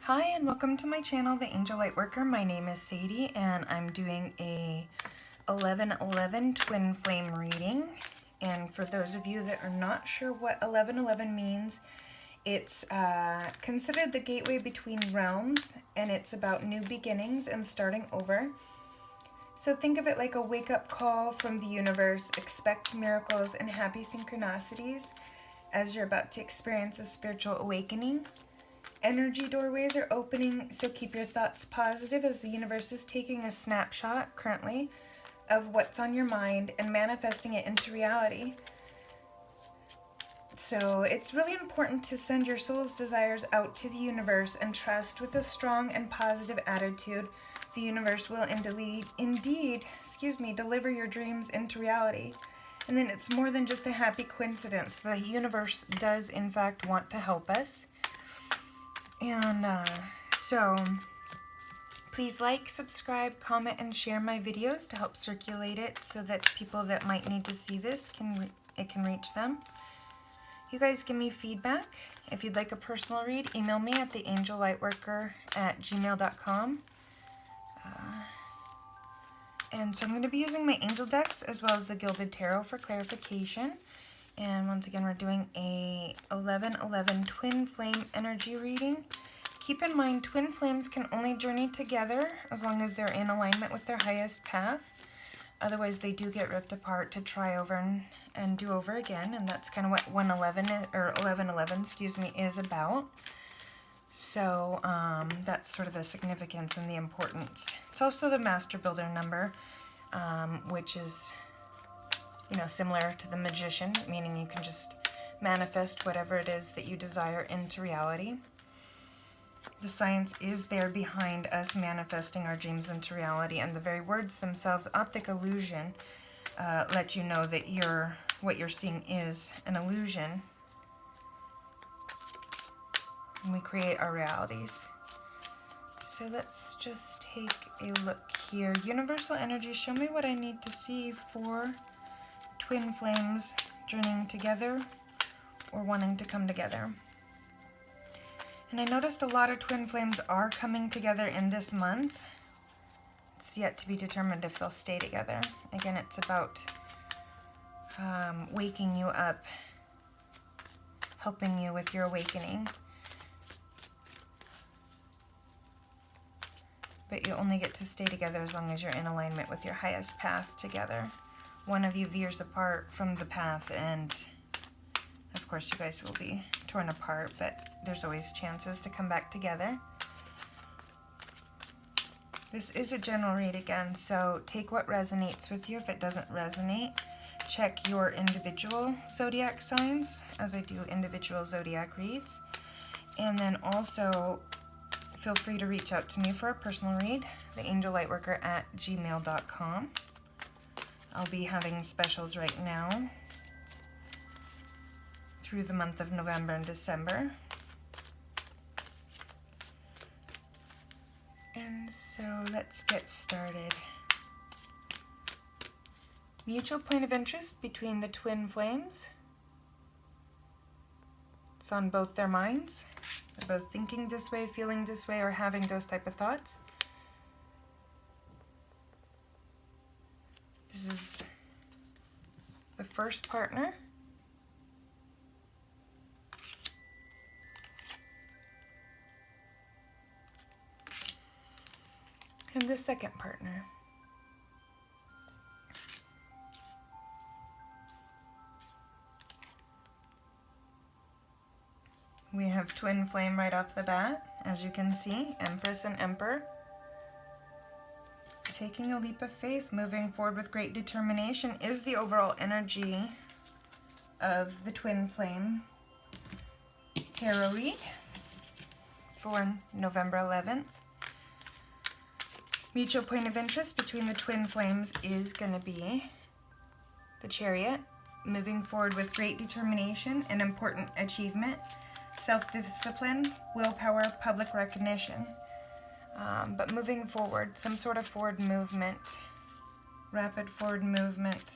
Hi and welcome to my channel, The Angel Lightworker. My name is Sadie and I'm doing a 11/11 twin flame reading. And for those of you that are not sure what 11/11 means, it's considered the gateway between realms, and it's about new beginnings and starting over. So think of it like a wake-up call from the universe. Expect miracles and happy synchronicities as you're about to experience a spiritual awakening. Energy doorways are opening, so keep your thoughts positive as the universe is taking a snapshot currently of what's on your mind and manifesting it into reality. So it's really important to send your soul's desires out to the universe and trust with a strong and positive attitude. The universe will indeed deliver your dreams into reality. And then it's more than just a happy coincidence. The universe does in fact want to help us. And so please like, subscribe, comment, and share my videos to help circulate it so that people that might need to see this can reach them. You guys give me feedback. If you'd like a personal read, email me at theangellightworker@gmail.com. And so I'm going to be using my angel decks as well as the Gilded Tarot for clarification. And once again, we're doing a 11/11 twin flame energy reading. Keep in mind, twin flames can only journey together as long as they're in alignment with their highest path. Otherwise, they do get ripped apart to try over and do over again. And that's kind of what 11/11 is about. So that's sort of the significance and the importance. It's also the Master Builder number, which is similar to the Magician, meaning you can just manifest whatever it is that you desire into reality. The science is there behind us manifesting our dreams into reality, and the very words themselves, optic illusion, let you know that what you're seeing is an illusion. And we create our realities. So let's just take a look here. Universal energy, show me what I need to see for twin flames journeying together or wanting to come together. And I noticed a lot of twin flames are coming together in this month. It's yet to be determined if they'll stay together. Again, it's about waking you up, helping you with your awakening. But you only get to stay together as long as you're in alignment with your highest path together. One of you veers apart from the path, and of course you guys will be torn apart, but there's always chances to come back together. This is a general read again, so take what resonates with you. If it doesn't resonate, check your individual zodiac signs, as I do individual zodiac reads. And then also feel free to reach out to me for a personal read, theangellightworker@gmail.com. I'll be having specials right now through the month of November and December. And so let's get started. Mutual point of interest between the twin flames. It's on both their minds. They're both thinking this way, feeling this way, or having those type of thoughts. This is the first partner. And the second partner. We have twin flame right off the bat, as you can see, Empress and Emperor. Taking a leap of faith, moving forward with great determination is the overall energy of the twin flame tarot read for November 11th. Mutual point of interest between the twin flames is going to be the Chariot, moving forward with great determination and important achievement, self-discipline, willpower, public recognition. But moving forward, some sort of forward movement, rapid forward movement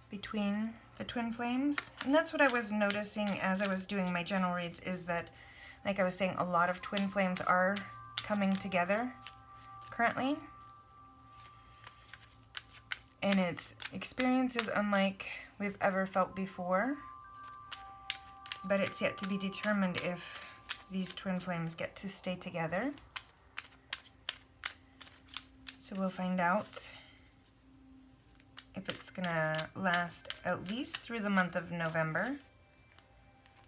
between the twin flames. And that's what I was noticing as I was doing my general reads, is that Like I was saying, a lot of twin flames are coming together currently. And its experience is unlike we've ever felt before. But it's yet to be determined if these twin flames get to stay together. So we'll find out if it's gonna last at least through the month of November.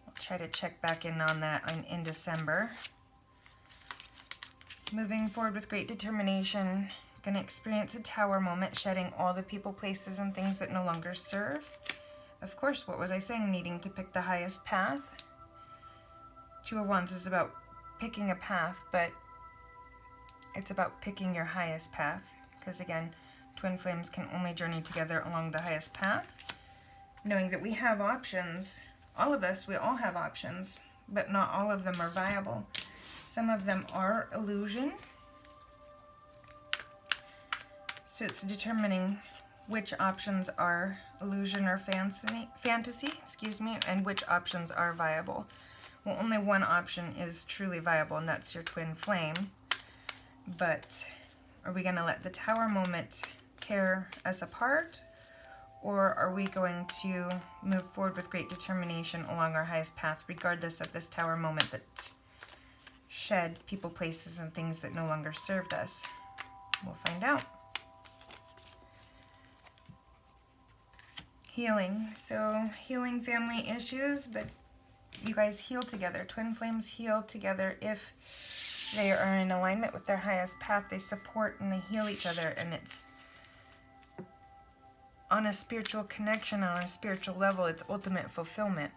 I'll try to check back in on that in December. Moving forward with great determination, gonna experience a tower moment, shedding all the people, places, and things that no longer serve. Of course, what was I saying? Needing to pick the highest path. Two of Wands is about picking a path, but it's about picking your highest path. Because again, twin flames can only journey together along the highest path. Knowing that we have options, all of us, we all have options, but not all of them are viable. Some of them are illusion. So it's determining which options are illusion or fantasy, and which options are viable. Well, only one option is truly viable, and that's your twin flame. But are we going to let the tower moment tear us apart? Or are we going to move forward with great determination along our highest path, regardless of this tower moment that shed people, places, and things that no longer served us? We'll find out. Healing. So healing family issues, but you guys heal together. Twin flames heal together if they are in alignment with their highest path. They support and they heal each other, and it's on a spiritual connection, on a spiritual level. It's ultimate fulfillment.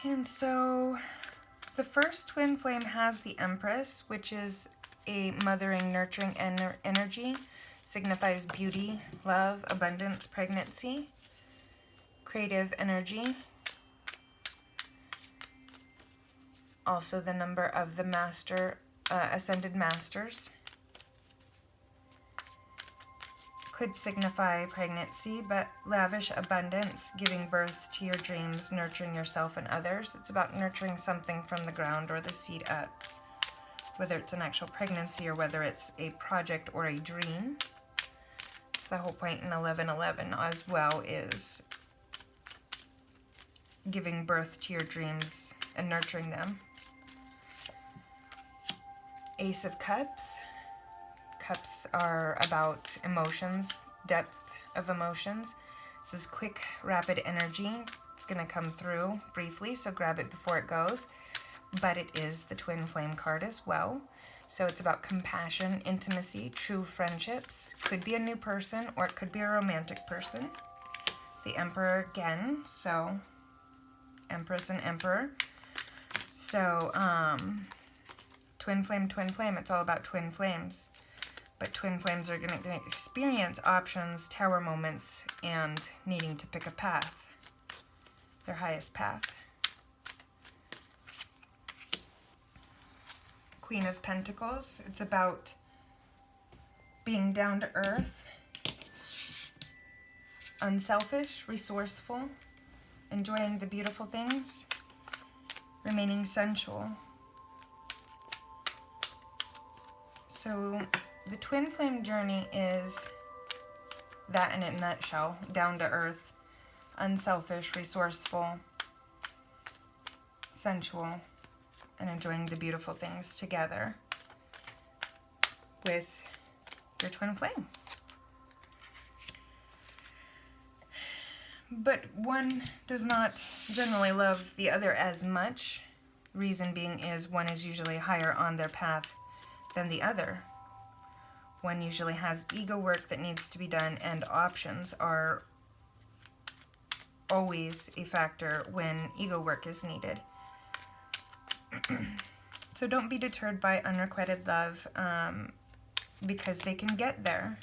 And so the first twin flame has the Empress, which is a mothering, nurturing energy. Signifies beauty, love, abundance, pregnancy, creative energy. Also the number of the master, ascended masters. Could signify pregnancy, but lavish abundance, giving birth to your dreams, nurturing yourself and others. It's about nurturing something from the ground or the seed up, whether it's an actual pregnancy or whether it's a project or a dream. It's the whole point in 1111 as well, is giving birth to your dreams and nurturing them. Ace of Cups. Cups are about emotions, depth of emotions. This is quick, rapid energy. It's going to come through briefly, so grab it before it goes. But it is the twin flame card as well. So it's about compassion, intimacy, true friendships. Could be a new person, or it could be a romantic person. The Emperor again, so Empress and Emperor. So twin flame, it's all about twin flames. But twin flames are going to experience options, tower moments, and needing to pick a path, their highest path. Queen of Pentacles. It's about being down to earth, unselfish, resourceful, enjoying the beautiful things, remaining sensual. So the twin flame journey is that in a nutshell. Down to earth, unselfish, resourceful, sensual, and enjoying the beautiful things together with your twin flame. But one does not generally love the other as much. Reason being is one is usually higher on their path than the other. One usually has ego work that needs to be done, and options are always a factor when ego work is needed. So don't be deterred by unrequited love, because they can get there.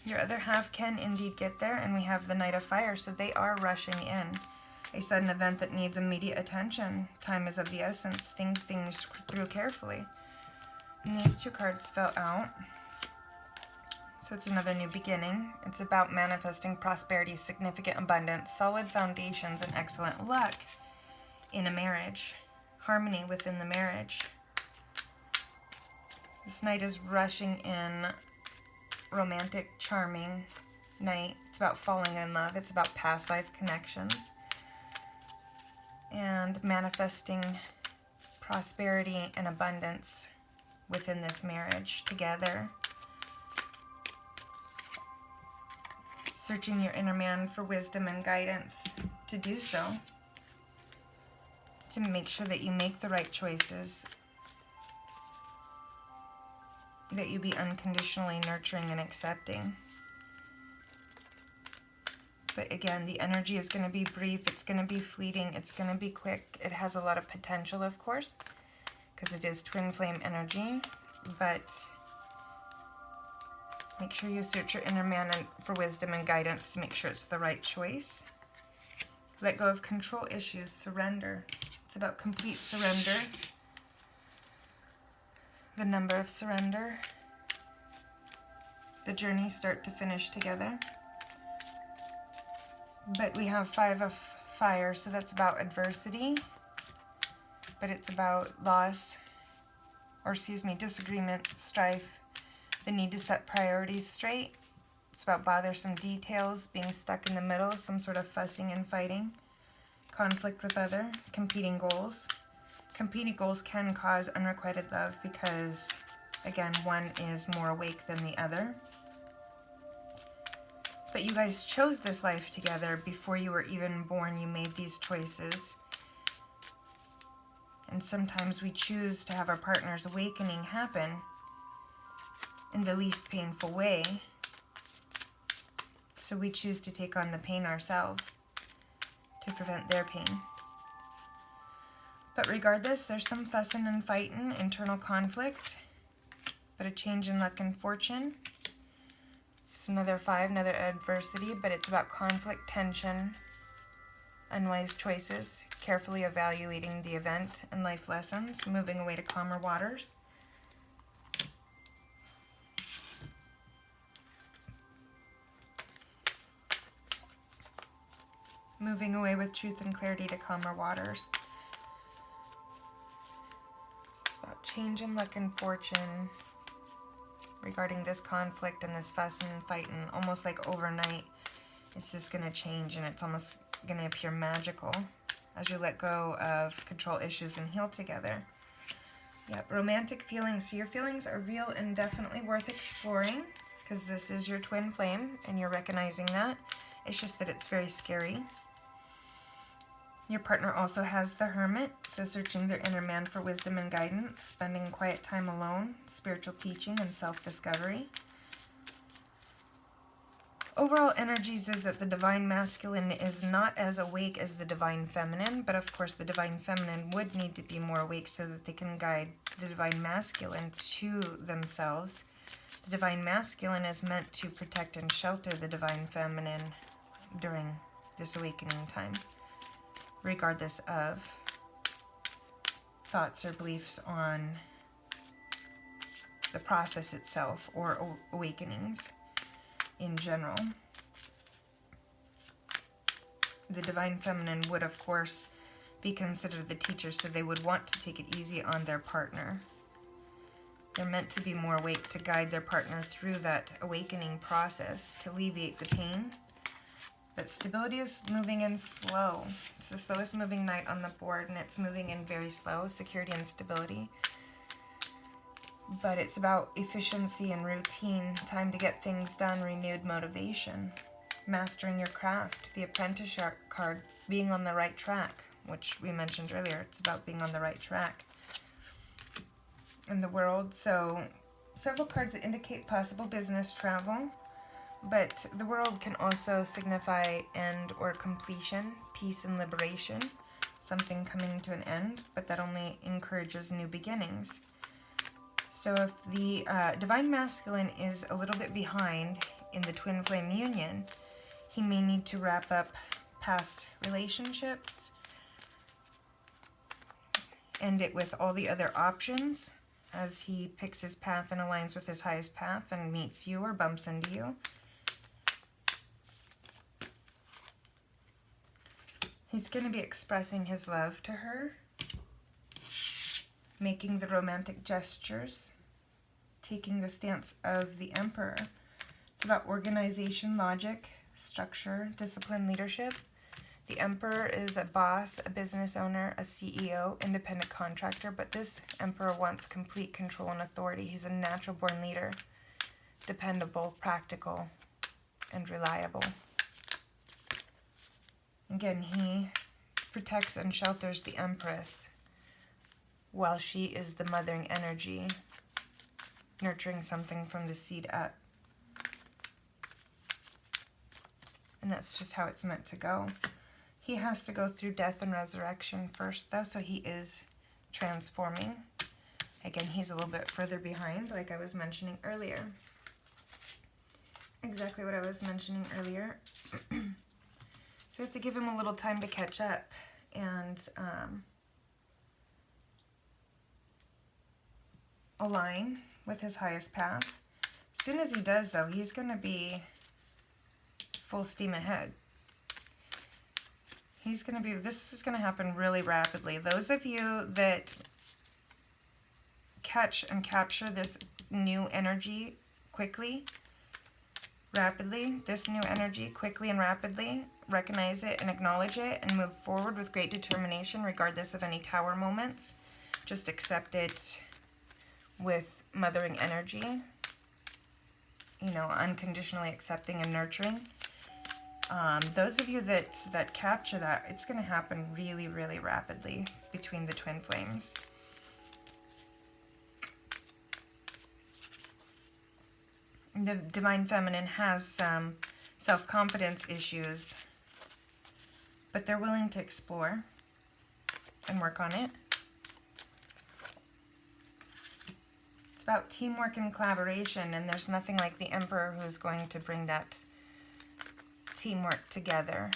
Your other half can indeed get there, and we have the Knight of Fire, so they are rushing in. A sudden event that needs immediate attention. Time is of the essence. Think things through carefully. And these two cards fell out. So it's another new beginning. It's about manifesting prosperity, significant abundance, solid foundations, and excellent luck in a marriage. Harmony within the marriage. This night is rushing in, romantic, charming night. It's about falling in love. It's about past life connections. And manifesting prosperity and abundance within this marriage together. Searching your inner man for wisdom and guidance to do so. To make sure that you make the right choices. That you be unconditionally nurturing and accepting. But again, the energy is going to be brief, it's going to be fleeting, it's going to be quick. It has a lot of potential, of course, because it is twin flame energy. But make sure you search your inner man for wisdom and guidance to make sure it's the right choice. Let go of control issues, surrender. It's about complete surrender. The number of surrender. The journey start to finish together. But we have 5 of fire, so that's about adversity. But it's about loss, or disagreement, strife, the need to set priorities straight. It's about bothersome details, being stuck in the middle, some sort of fussing and fighting, conflict with other, competing goals. Competing goals can cause unrequited love because, again, one is more awake than the other. But you guys chose this life together before you were even born. You made these choices. And sometimes we choose to have our partner's awakening happen in the least painful way. So we choose to take on the pain ourselves to prevent their pain. But regardless, there's some fussing and fighting, internal conflict, but a change in luck and fortune. It's another 5, another adversity, but it's about conflict, tension, unwise choices, carefully evaluating the event and life lessons, moving away to calmer waters. Moving away with truth and clarity to calmer waters. It's about change in luck and fortune regarding this conflict and this fussing and fighting. Almost like overnight, it's just going to change and it's almost going to appear magical as you let go of control issues and heal together. Yep, romantic feelings. So your feelings are real and definitely worth exploring because this is your twin flame and you're recognizing that. It's just that it's very scary. Your partner also has the Hermit, so searching their inner man for wisdom and guidance, spending quiet time alone, spiritual teaching, and self-discovery. Overall energies is that the Divine Masculine is not as awake as the Divine Feminine, but of course the Divine Feminine would need to be more awake so that they can guide the Divine Masculine to themselves. The Divine Masculine is meant to protect and shelter the Divine Feminine during this awakening time, regardless of thoughts or beliefs on the process itself or awakenings in general. The Divine Feminine would, of course, be considered the teacher, so they would want to take it easy on their partner. They're meant to be more awake to guide their partner through that awakening process, to alleviate the pain. But stability is moving in slow. It's the slowest moving night on the board, and it's moving in very slow, security and stability. But it's about efficiency and routine, time to get things done, renewed motivation, mastering your craft, the apprentice card, being on the right track, which we mentioned earlier. It's about being on the right track in the world. So several cards that indicate possible business travel. But the world can also signify end or completion, peace and liberation, something coming to an end, but that only encourages new beginnings. So if the Divine Masculine is a little bit behind in the twin flame union, he may need to wrap up past relationships, end it with all the other options, as he picks his path and aligns with his highest path and meets you or bumps into you. He's going to be expressing his love to her, making the romantic gestures, taking the stance of the Emperor. It's about organization, logic, structure, discipline, leadership. The Emperor is a boss, a business owner, a CEO, independent contractor, but this Emperor wants complete control and authority. He's a natural-born leader, dependable, practical, and reliable. Again, he protects and shelters the Empress while she is the mothering energy, nurturing something from the seed up. And that's just how it's meant to go. He has to go through death and resurrection first, though, so he is transforming. Again, he's a little bit further behind, like I was mentioning earlier. Exactly what I was mentioning earlier. So we have to give him a little time to catch up and align with his highest path. As soon as he does, though, he's going to be full steam ahead. This is going to happen really rapidly. Those of you that catch and capture this new energy quickly, rapidly, this new energy quickly and rapidly, recognize it and acknowledge it and move forward with great determination regardless of any tower moments. Just accept it with mothering energy, you know, unconditionally accepting and nurturing. Those of you that capture that, it's going to happen really, really rapidly between the twin flames. The Divine Feminine has some self-confidence issues, but they're willing to explore and work on it. It's about teamwork and collaboration, and there's nothing like the Emperor who's going to bring that teamwork together.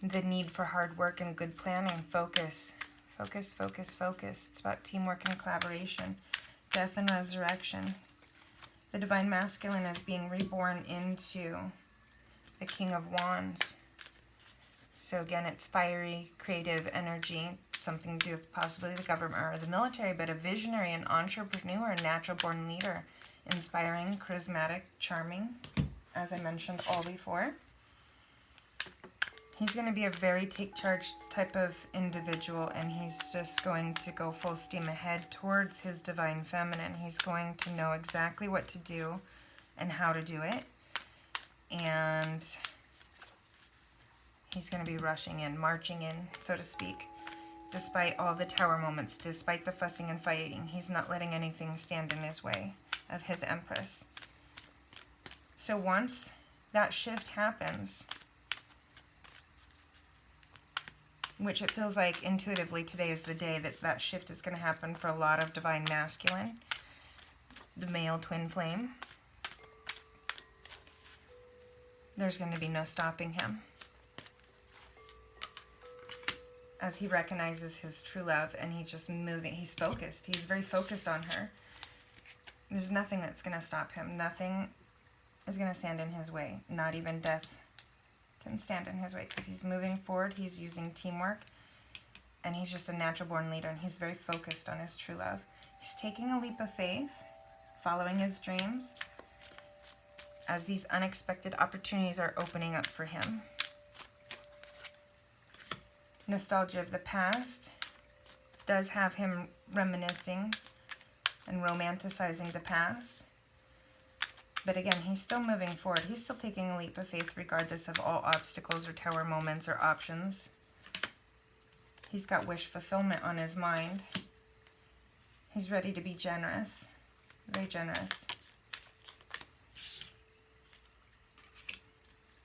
The need for hard work and good planning. Focus. Focus, focus, focus. It's about teamwork and collaboration. Death and resurrection. The Divine Masculine is being reborn into the King of Wands. So again, it's fiery, creative energy, something to do with possibly the government or the military, but a visionary, an entrepreneur, a natural-born leader, inspiring, charismatic, charming, as I mentioned all before. He's going to be a very take-charge type of individual, and he's just going to go full steam ahead towards his Divine Feminine. He's going to know exactly what to do and how to do it, and he's going to be rushing in, marching in, so to speak. Despite all the tower moments, despite the fussing and fighting, he's not letting anything stand in his way of his Empress. So once that shift happens, which it feels like intuitively today is the day that that shift is going to happen for a lot of Divine Masculine, the male twin flame, there's going to be no stopping him. As he recognizes his true love and he's just moving, he's focused. He's very focused on her. There's nothing that's going to stop him. Nothing is going to stand in his way. Not even death can stand in his way because he's moving forward. He's using teamwork and he's just a natural-born leader and he's very focused on his true love. He's taking a leap of faith, following his dreams as these unexpected opportunities are opening up for him. Nostalgia of the past does have him reminiscing and romanticizing the past. But again, he's still moving forward. He's still taking a leap of faith regardless of all obstacles or tower moments or options. He's got wish fulfillment on his mind. He's ready to be generous. Very generous.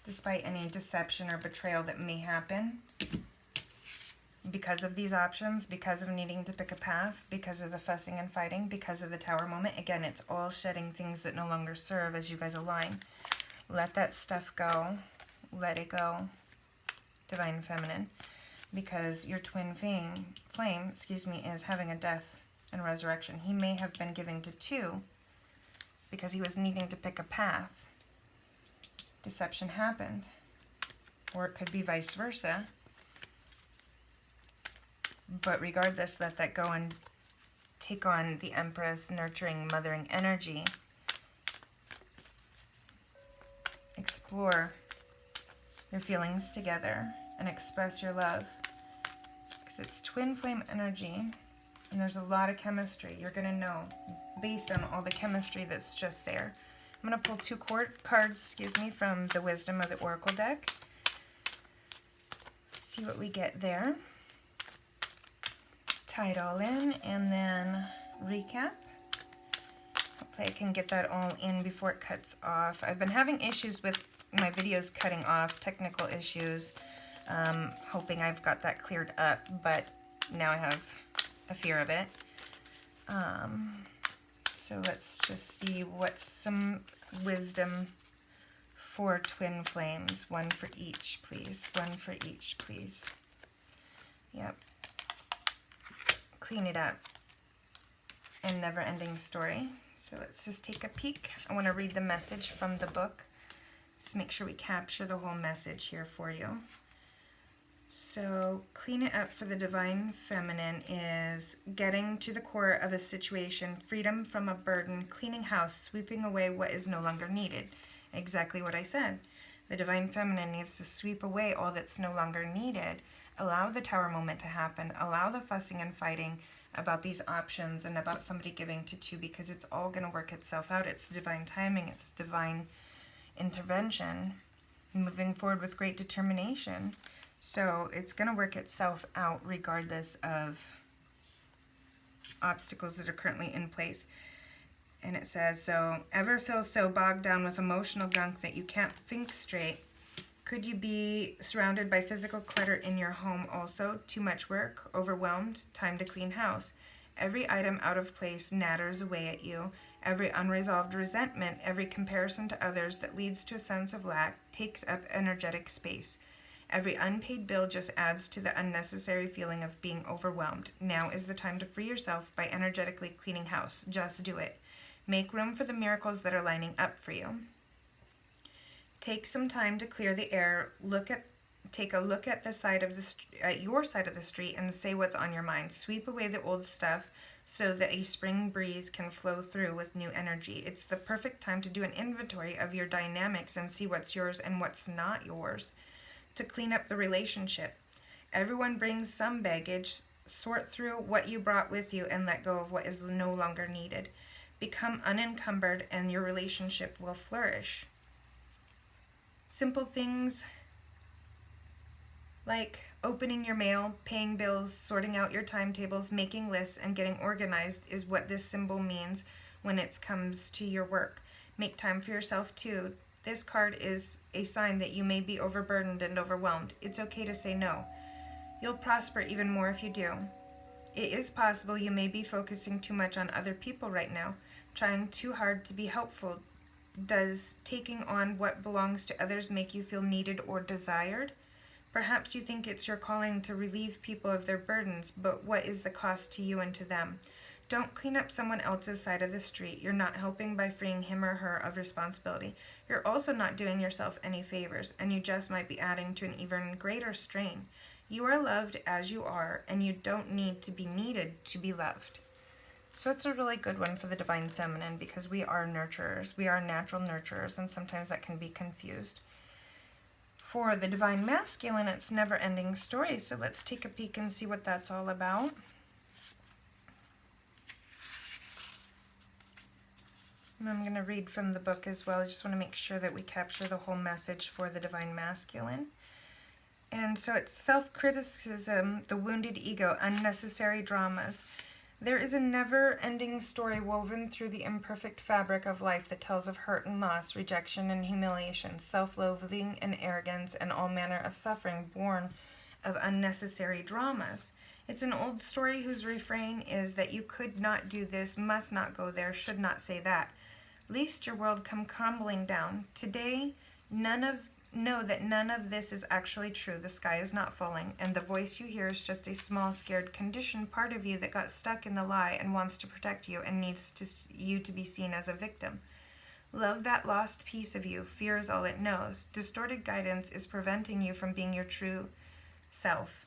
Despite any deception or betrayal that may happen, because of these options, because of needing to pick a path, because of the fussing and fighting, because of the tower moment. Again, it's all shedding things that no longer serve as you guys align. Let that stuff go. Let it go. Divine Feminine. Because your twin flame, is having a death and resurrection. He may have been giving to 2 because he was needing to pick a path. Deception happened. Or it could be vice versa. But regardless, let that go and take on the Empress, nurturing, mothering energy. Explore your feelings together and express your love. Because it's twin flame energy, and there's a lot of chemistry. You're going to know based on all the chemistry that's just there. I'm going to pull 2 cards, from the Wisdom of the Oracle deck. See what we get there. Tie it all in, and then recap. Hopefully I can get that all in before it cuts off. I've been having issues with my videos cutting off, technical issues. Hoping I've got that cleared up, but now I have a fear of it. So let's just see what's some wisdom for twin flames. 1 for each, please. 1 for each, please. Yep. Clean it up. And never-ending story. So let's just take a peek. I want to read the message from the book. Just make sure we capture the whole message here for you. So, clean it up for the Divine Feminine is getting to the core of a situation, freedom from a burden, cleaning house, sweeping away what is no longer needed. Exactly what I said. The Divine Feminine needs to sweep away all that's no longer needed. Allow the Tower moment to happen. Allow the fussing and fighting about these options and about somebody giving to 2, because it's all going to work itself out. It's divine timing. It's divine intervention. Moving forward with great determination. So it's going to work itself out regardless of obstacles that are currently in place. And it says, so ever feel so bogged down with emotional gunk that you can't think straight? Could you be surrounded by physical clutter in your home also? Too much work? Overwhelmed? Time to clean house. Every item out of place natters away at you. Every unresolved resentment, every comparison to others that leads to a sense of lack takes up energetic space. Every unpaid bill just adds to the unnecessary feeling of being overwhelmed. Now is the time to free yourself by energetically cleaning house. Just do it. Make room for the miracles that are lining up for you. Take some time to clear the air. Take a look at the side of your side of the street and say what's on your mind. Sweep away the old stuff so that a spring breeze can flow through with new energy. It's the perfect time to do an inventory of your dynamics and see what's yours and what's not yours. To clean up the relationship. Everyone brings some baggage. Sort through what you brought with you and let go of what is no longer needed. Become unencumbered and your relationship will flourish. Simple things like opening your mail, paying bills, sorting out your timetables, making lists, and getting organized is what this symbol means when it comes to your work. Make time for yourself too. This card is a sign that you may be overburdened and overwhelmed. It's okay to say no. You'll prosper even more if you do. It is possible you may be focusing too much on other people right now, trying too hard to be helpful. Does taking on what belongs to others make you feel needed or desired? Perhaps you think it's your calling to relieve people of their burdens, but what is the cost to you and to them? Don't clean up someone else's side of the street. You're not helping by freeing him or her of responsibility. You're also not doing yourself any favors, and you just might be adding to an even greater strain. You are loved as you are, and you don't need to be needed to be loved. So it's a really good one for the Divine Feminine because we are nurturers. We are natural nurturers, and sometimes that can be confused. For the Divine Masculine, it's never-ending story. So let's take a peek and see what that's all about. And I'm going to read from the book as well. I just want to make sure that we capture the whole message for the Divine Masculine. And so it's self-criticism, the wounded ego, unnecessary dramas. There is a never-ending story woven through the imperfect fabric of life that tells of hurt and loss, rejection and humiliation, self-loathing and arrogance, and all manner of suffering born of unnecessary dramas. It's an old story whose refrain is that you could not do this, must not go there, should not say that. Lest your world come crumbling down. Today, none of Know that none of this is actually true. The sky is not falling, and the voice you hear is just a small, scared, conditioned part of you that got stuck in the lie and wants to protect you and needs you to be seen as a victim. Love that lost piece of you. Fear is all it knows. Distorted guidance is preventing you from being your true self.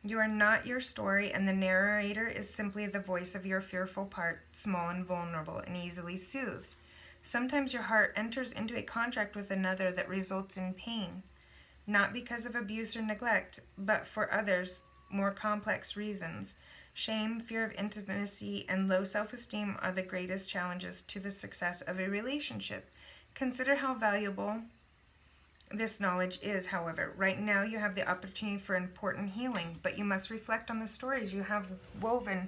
You are not your story, and the narrator is simply the voice of your fearful part, small and vulnerable and easily soothed. Sometimes your heart enters into a contract with another that results in pain, not because of abuse or neglect, but for others, more complex reasons. Shame, fear of intimacy, and low self-esteem are the greatest challenges to the success of a relationship. Consider how valuable this knowledge is, however. Right now you have the opportunity for important healing, but you must reflect on the stories you have woven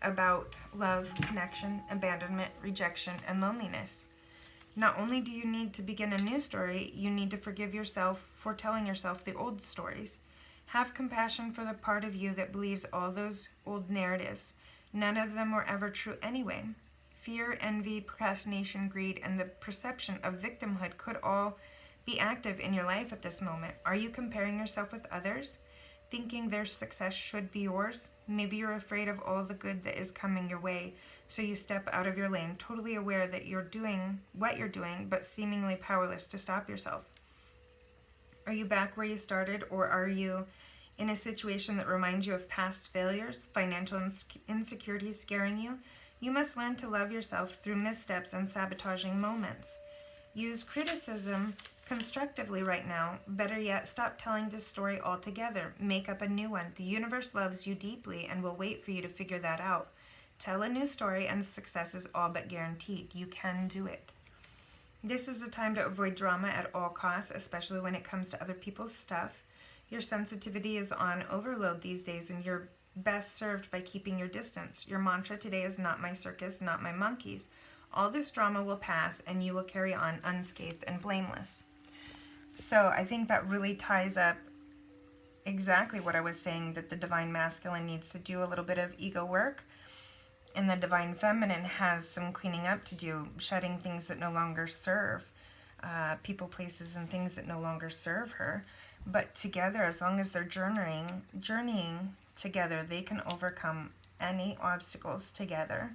about love, connection, abandonment, rejection, and loneliness. Not only do you need to begin a new story, you need to forgive yourself for telling yourself the old stories. Have compassion for the part of you that believes all those old narratives. None of them were ever true anyway. Fear, envy, procrastination, greed, and the perception of victimhood could all be active in your life at this moment. Are you comparing yourself with others, thinking their success should be yours? Maybe you're afraid of all the good that is coming your way, so you step out of your lane, totally aware that you're doing what you're doing, but seemingly powerless to stop yourself. Are you back where you started, or are you in a situation that reminds you of past failures, financial insecurities scaring you? You must learn to love yourself through missteps and sabotaging moments. Use criticism constructively right now. Better yet, stop telling this story altogether. Make up a new one. The universe loves you deeply and will wait for you to figure that out. Tell a new story and success is all but guaranteed. You can do it. This is a time to avoid drama at all costs, especially when it comes to other people's stuff. Your sensitivity is on overload these days, and you're best served by keeping your distance. Your mantra today is not my circus, not my monkeys. All this drama will pass, and you will carry on unscathed and blameless. So I think that really ties up exactly what I was saying, that the Divine Masculine needs to do a little bit of ego work, and the Divine Feminine has some cleaning up to do, shedding things that no longer serve, people, places, and things that no longer serve her. But together, as long as they're journeying together, they can overcome any obstacles together.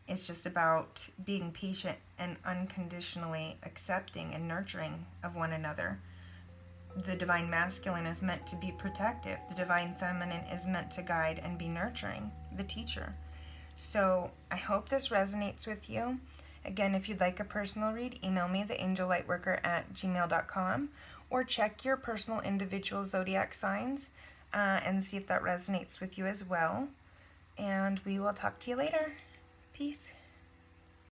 It's just about being patient and unconditionally accepting and nurturing of one another. The Divine Masculine is meant to be protective. The Divine Feminine is meant to guide and be nurturing, the teacher. So I hope this resonates with you. Again, if you'd like a personal read, email me, theangellightworker@gmail.com, or check your personal individual zodiac signs and see if that resonates with you as well. And we will talk to you later. Peace.